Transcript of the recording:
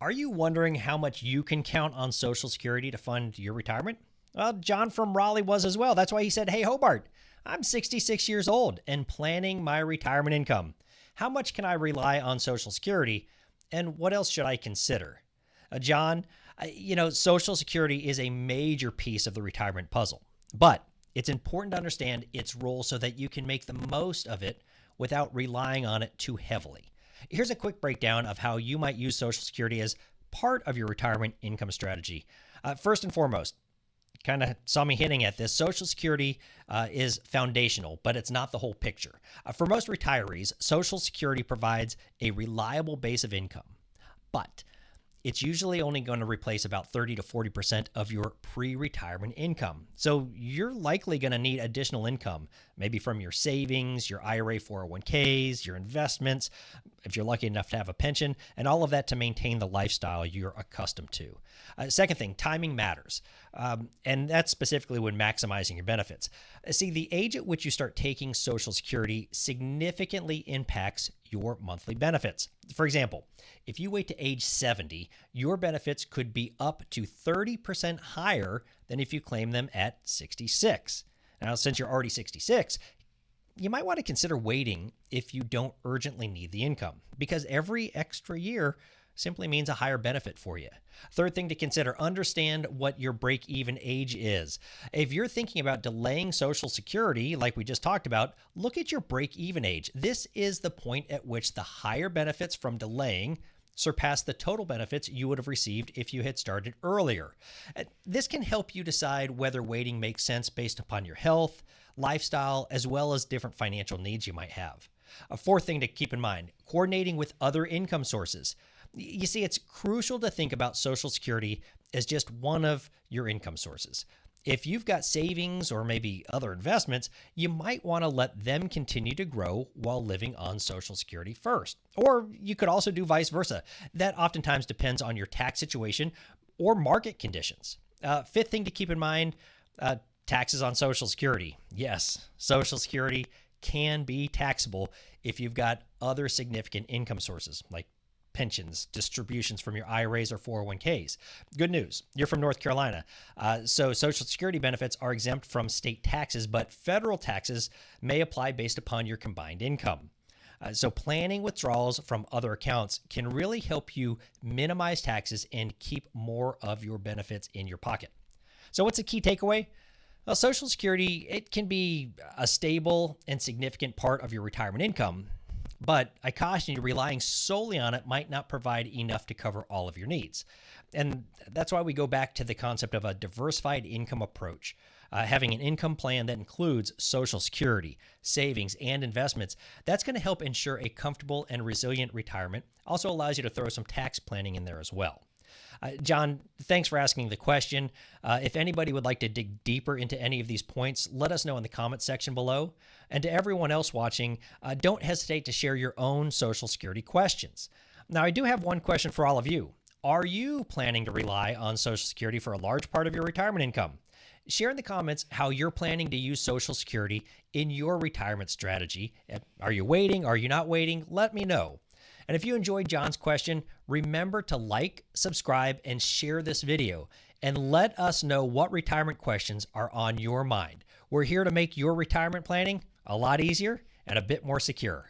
Are you wondering how much you can count on Social Security to fund your retirement? Well, John from Raleigh was as well. That's why he said, "Hey, Hobart, I'm 66 years old and planning my retirement income. How much can I rely on Social Security? And what else should I consider?" John, Social Security is a major piece of the retirement puzzle, but it's important to understand its role so that you can make the most of it without relying on it too heavily. Here's a quick breakdown of how you might use Social Security as part of your retirement income strategy. First and foremost, kind of saw me hinting at this. Social Security is foundational, but it's not the whole picture. For most retirees, Social Security provides a reliable base of income, but it's usually only going to replace about 30 to 40% of your pre-retirement income. So you're likely going to need additional income, maybe from your savings, your IRA 401ks, your investments, if you're lucky enough to have a pension, and all of that to maintain the lifestyle you're accustomed to. Second thing, timing matters. And that's specifically when maximizing your benefits. See, the age at which you start taking Social Security significantly impacts your monthly benefits. For example, if you wait to age 70, your benefits could be up to 30% higher than if you claim them at 66. Now, since you're already 66, you might want to consider waiting if you don't urgently need the income, because every extra year simply means a higher benefit for you. Third thing to consider, understand what your break-even age is. If you're thinking about delaying Social Security, like we just talked about, look at your break-even age. This is the point at which the higher benefits from delaying surpass the total benefits you would have received if you had started earlier. This can help you decide whether waiting makes sense based upon your health, lifestyle, as well as different financial needs you might have. A fourth thing to keep in mind, coordinating with other income sources. You see, it's crucial to think about Social Security as just one of your income sources. If you've got savings or maybe other investments, you might want to let them continue to grow while living on Social Security first. Or you could also do vice versa. That oftentimes depends on your tax situation or market conditions. Fifth thing to keep in mind, taxes on Social Security. Yes, Social Security can be taxable if you've got other significant income sources like pensions, distributions from your IRAs or 401ks. Good news, you're from North Carolina. So Social Security benefits are exempt from state taxes, but federal taxes may apply based upon your combined income. So planning withdrawals from other accounts can really help you minimize taxes and keep more of your benefits in your pocket. So what's the key takeaway? Well, Social Security, it can be a stable and significant part of your retirement income, but I caution you, relying solely on it might not provide enough to cover all of your needs. And that's why we go back to the concept of a diversified income approach. Having an income plan that includes Social Security, savings, and investments, that's going to help ensure a comfortable and resilient retirement. Also allows you to throw some tax planning in there as well. John, thanks for asking the question. If anybody would like to dig deeper into any of these points, let us know in the comments section below. And to everyone else watching, don't hesitate to share your own Social Security questions. Now, I do have one question for all of you. Are you planning to rely on Social Security for a large part of your retirement income? Share in the comments how you're planning to use Social Security in your retirement strategy. Are you waiting? Are you not waiting? Let me know. And if you enjoyed John's question, remember to like, subscribe, and share this video. And let us know what retirement questions are on your mind. We're here to make your retirement planning a lot easier and a bit more secure.